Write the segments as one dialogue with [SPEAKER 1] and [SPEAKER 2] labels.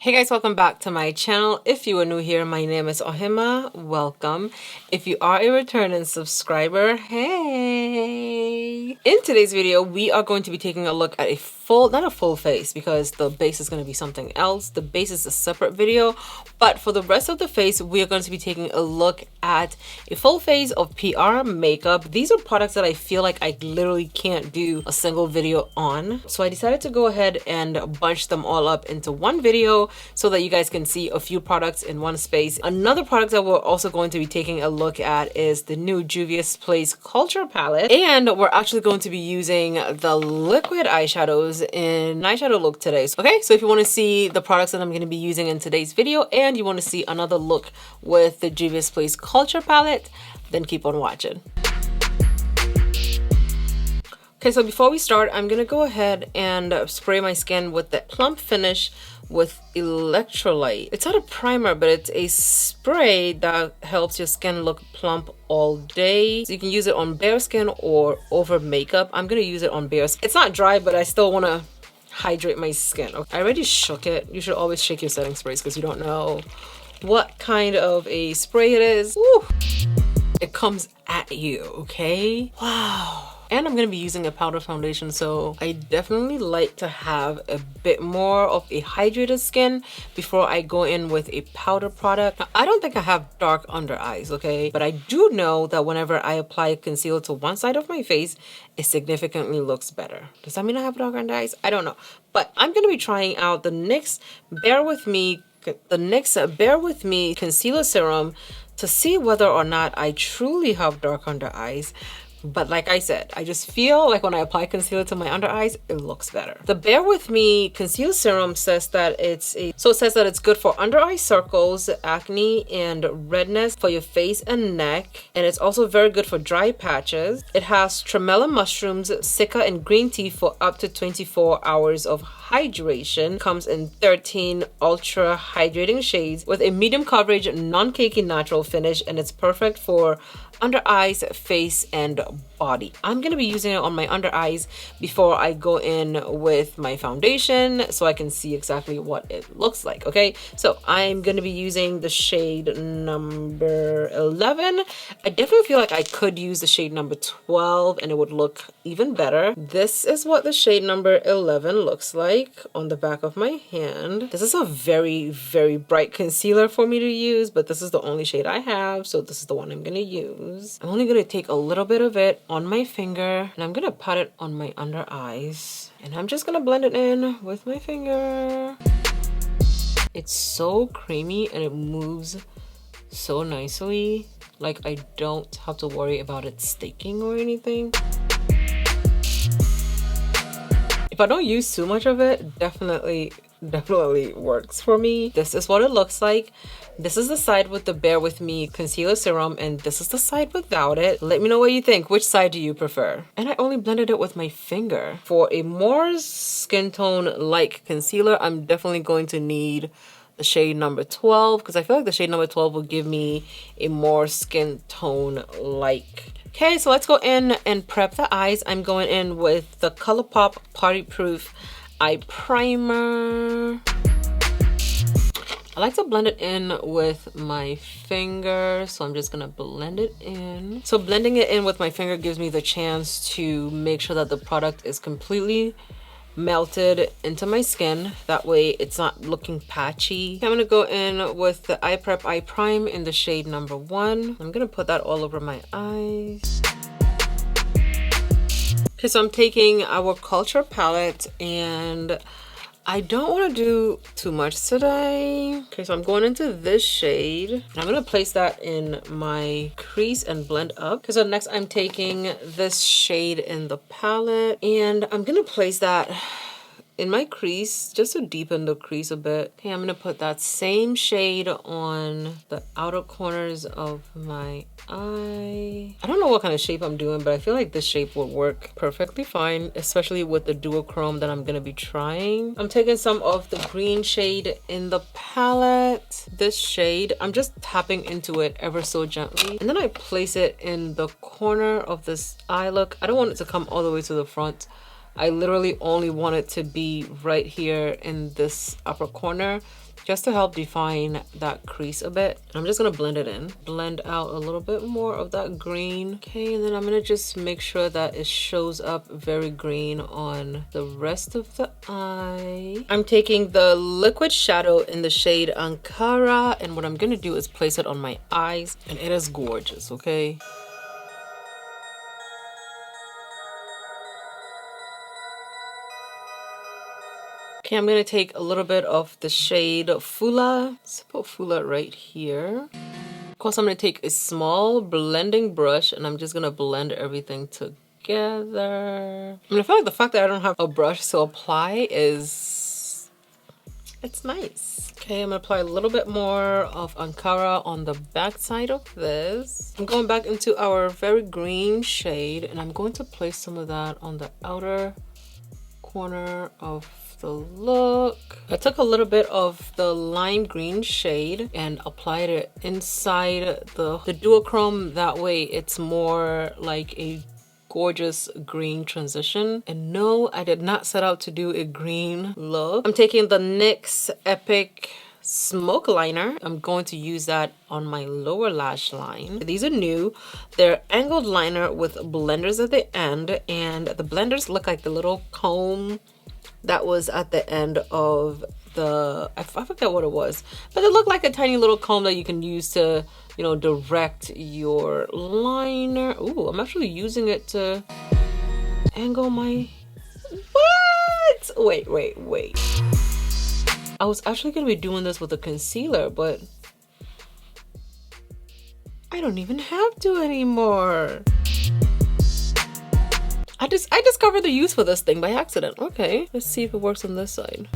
[SPEAKER 1] Hey guys, welcome back to my channel. If you are new here, my name is Ohemaa. Welcome. If you are a returning subscriber, hey! In today's video, we are going to be taking a look at not a full face because the base is going to be something else. The base is a separate video, but for the rest of the face, we are going to be taking a look at a full face of PR makeup. These are products that I feel like I literally can't do a single video on. So I decided to go ahead and bunch them all up into one video so that you guys can see a few products in one space. Another product that we're also going to be taking a look at is the new Juvia Place Culture Palette. And we're actually going to be using the liquid eyeshadows in eyeshadow look today. Okay, so if you want to see the products that I'm going to be using in today's video and you want to see another look with the Juvia Place Culture Palette, then keep on watching. Okay, so before we start, I'm gonna go ahead and spray my skin with the Plump Finish with Electrolyte. It's not a primer, but it's a spray that helps your skin look plump all day. So you can use it on bare skin or over makeup. I'm gonna use it on bare skin. It's not dry, but I still wanna hydrate my skin. Okay, I already shook it. You should always shake your setting sprays because you don't know what kind of a spray it is. Woo! It comes at you, okay? Wow. And I'm going to be using a powder foundation, so I definitely like to have a bit more of a hydrated skin before I go in with a powder product. Now, I don't think I have dark under eyes, okay? But I do know that whenever I apply concealer to one side of my face, it significantly looks better. Does that mean I have dark under eyes? I don't know. But I'm going to be trying out the NYX Bear With Me Concealer Serum to see whether or not I truly have dark under eyes. But like I said, I just feel like when I apply concealer to my under eyes, it looks better. The Bear With Me Concealer Serum says that it's good for under eye circles, acne, and redness for your face and neck. And it's also very good for dry patches. It has tremella mushrooms, cica, and green tea for up to 24 hours of hydration. Comes in 13 ultra hydrating shades with a medium coverage, non-cakey natural finish, and it's perfect for under eyes, face, and body. I'm gonna be using it on my under eyes before I go in with my foundation so I can see exactly what it looks like. Okay, so I'm gonna be using the shade number 11. I definitely feel like I could use the shade number 12 and it would look even better. This is what the shade number 11 looks like on the back of my hand. This is a very, very bright concealer for me to use, but this is the only shade I have, so this is the one I'm gonna use. I'm only gonna take a little bit of it on my finger and I'm gonna pat it on my under eyes and I'm just gonna blend it in with my finger. It's so creamy and it moves so nicely. Like I don't have to worry about it sticking or anything. If I don't use too much of it, definitely works for me. This is what it looks like. This is the side with the Bear With Me Concealer Serum and this is the side without it. Let me know what you think. Which side do you prefer? And I only blended it with my finger. For a more skin tone like concealer, I'm definitely going to need the shade number 12 because I feel like the shade number 12 will give me a more skin tone like. Okay, so let's go in and prep the eyes. I'm going in with the ColourPop Party Proof Eye Primer. I like to blend it in with my finger, so I'm just gonna blend it in. So blending it in with my finger gives me the chance to make sure that the product is completely melted into my skin. That way it's not looking patchy. I'm gonna go in with the Eye Prep Eye Prime in the shade number 1. I'm gonna put that all over my eyes. Okay, so I'm taking our Culture palette and I don't want to do too much today. Okay, so I'm going into this shade. And I'm going to place that in my crease and blend up. Okay, so next I'm taking this shade in the palette. And I'm going to place that in my crease just to deepen the crease a bit. Okay, I'm going to put that same shade on the outer corners of my eye. I don't know what kind of shape I'm doing, but I feel like this shape would work perfectly fine, especially with the duochrome that I'm going to be trying. I'm taking some of the green shade in the palette. This shade, I'm just tapping into it ever so gently. And then I place it in the corner of this eye look. I don't want it to come all the way to the front. I literally only want it to be right here in this upper corner just to help define that crease a bit. I'm just gonna blend it in, blend out a little bit more of that green. Okay, and then I'm gonna just make sure that it shows up very green on the rest of the eye. I'm taking the liquid shadow in the shade Ankara, and what I'm gonna do is place it on my eyes, and it is gorgeous, okay? Okay, I'm gonna take a little bit of the shade Fula. Let's put Fula right here. Of course, I'm gonna take a small blending brush and I'm just gonna blend everything together. I mean, I feel like the fact that I don't have a brush to apply it's nice. Okay, I'm gonna apply a little bit more of Ankara on the back side of this. I'm going back into our very green shade and I'm going to place some of that on the outer corner of the look. I took a little bit of the lime green shade and applied it inside the duochrome. That way it's more like a gorgeous green transition. And no, I did not set out to do a green look. I'm taking the NYX Epic Smoke Liner. I'm going to use that on my lower lash line. These are new. They're angled liner with blenders at the end, and the blenders look like the little comb that was at the end of the, I forget what it was, but it looked like a tiny little comb that you can use to, you know, direct your liner. Ooh, I'm actually using it to angle my, what? Wait. I was actually gonna be doing this with a concealer, but I don't even have to anymore. I discovered the use for this thing by accident. Okay, let's see if it works on this side.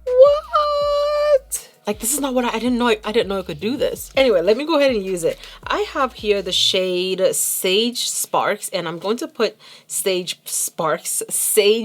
[SPEAKER 1] What? Like, this is not what I didn't know it could do this. Anyway, let me go ahead and use it. I have here the shade Sage Sparks, and I'm going to put Sage Sparks, say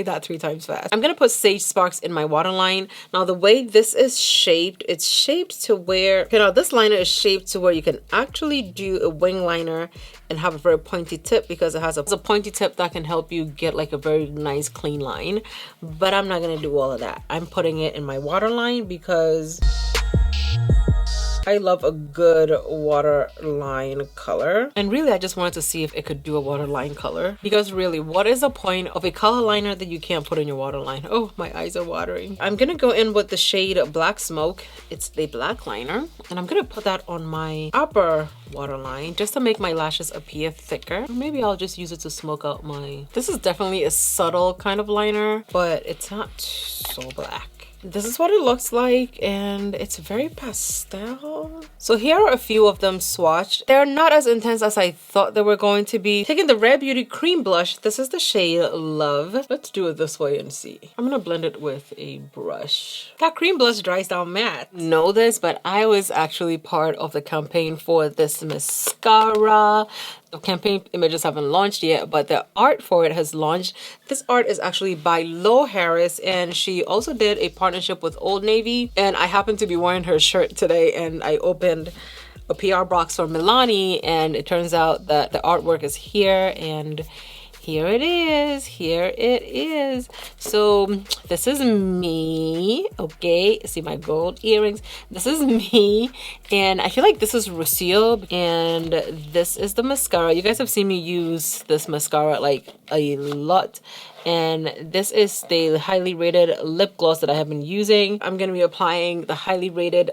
[SPEAKER 1] that 3 times fast. I'm gonna put Sage Sparks in my waterline. Now, the way this is shaped, it's shaped to where, you know, this liner is shaped to where you can actually do a wing liner and have a very pointy tip, because it has a pointy tip that can help you get like a very nice clean line. But I'm not gonna do all of that. I'm putting it in my waterline because I love a good waterline color. And really, I just wanted to see if it could do a waterline color. Because really, what is the point of a color liner that you can't put in your waterline? Oh, my eyes are watering. I'm gonna go in with the shade Black Smoke. It's the black liner. And I'm gonna put that on my upper waterline just to make my lashes appear thicker. Or maybe I'll just use it to smoke out my... This is definitely a subtle kind of liner, but it's not so black. This is what it looks like, and it's very pastel. So here are a few of them swatched. They're not as intense as I thought they were going to be. Taking the Rare Beauty cream blush, this is the shade Love. Let's do it this way and see. I'm gonna blend it with a brush. That cream blush dries down matte. Know this, but I was actually part of the campaign for this mascara. The campaign images haven't launched yet, but the art for it has launched. This art is actually by Lo Harris, and she also did a partnership with Old Navy, and I happen to be wearing her shirt today, and I opened a PR box for Milani, and it turns out that the artwork is here, and here it is. So this is me, okay? See my gold earrings. This is me, and I feel like this is Lucille, and this is the mascara. You guys have seen me use this mascara like a lot, and this is the highly rated lip gloss that I have been using. I'm gonna be applying the highly rated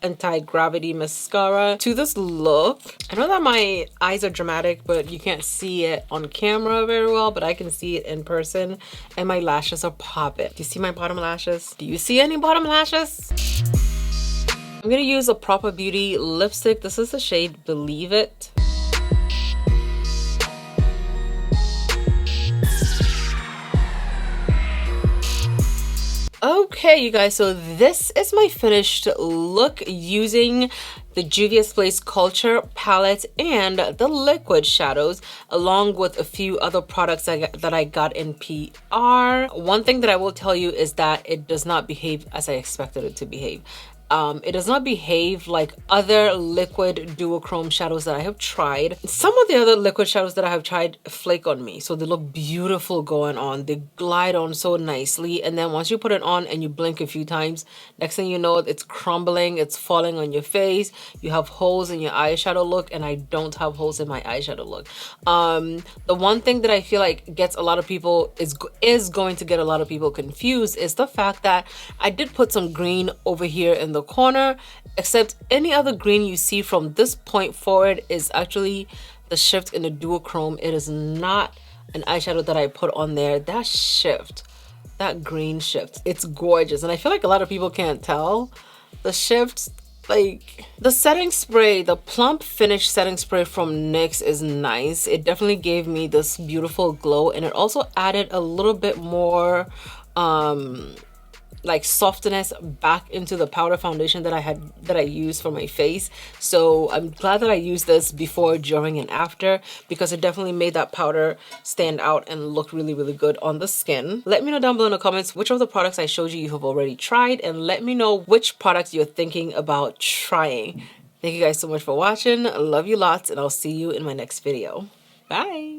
[SPEAKER 1] anti-gravity mascara to this look. I know that my eyes are dramatic, but you can't see it on camera very well, but I can see it in person, and my lashes are popping. Do you see my bottom lashes? Do you see any bottom lashes? I'm gonna use a Proper Beauty lipstick. This is the shade Believe It. Okay, you guys, so this is my finished look using the Juvia's Place Culture palette and the liquid shadows, along with a few other products that I got in PR. One thing that I will tell you is that it does not behave as I expected it to behave. It does not behave like other liquid duochrome shadows that I have tried. Some of the other liquid shadows that I have tried flake on me, so they look beautiful going on. They glide on so nicely, and then once you put it on and you blink a few times, next thing you know, it's crumbling, it's falling on your face. You have holes in your eyeshadow look, and I don't have holes in my eyeshadow look. The one thing that I feel like gets a lot of people is going to get a lot of people confused is the fact that I did put some green over here in the corner, except any other green you see from this point forward is actually the shift in the duochrome. It is not an eyeshadow that I put on there. That shift, that green shift, it's gorgeous, and I feel like a lot of people can't tell the shifts. Like the setting spray, the plump finish setting spray from NYX is nice. It definitely gave me this beautiful glow, and it also added a little bit more like softness back into the powder foundation that I used for my face. So I'm glad that I used this before, during, and after, because it definitely made that powder stand out and look really, really good on the skin. Let me know down below in the comments which of the products I showed you have already tried, and let me know which products you're thinking about trying. Thank you guys so much for watching. I love you lots, and I'll see you in my next video. Bye.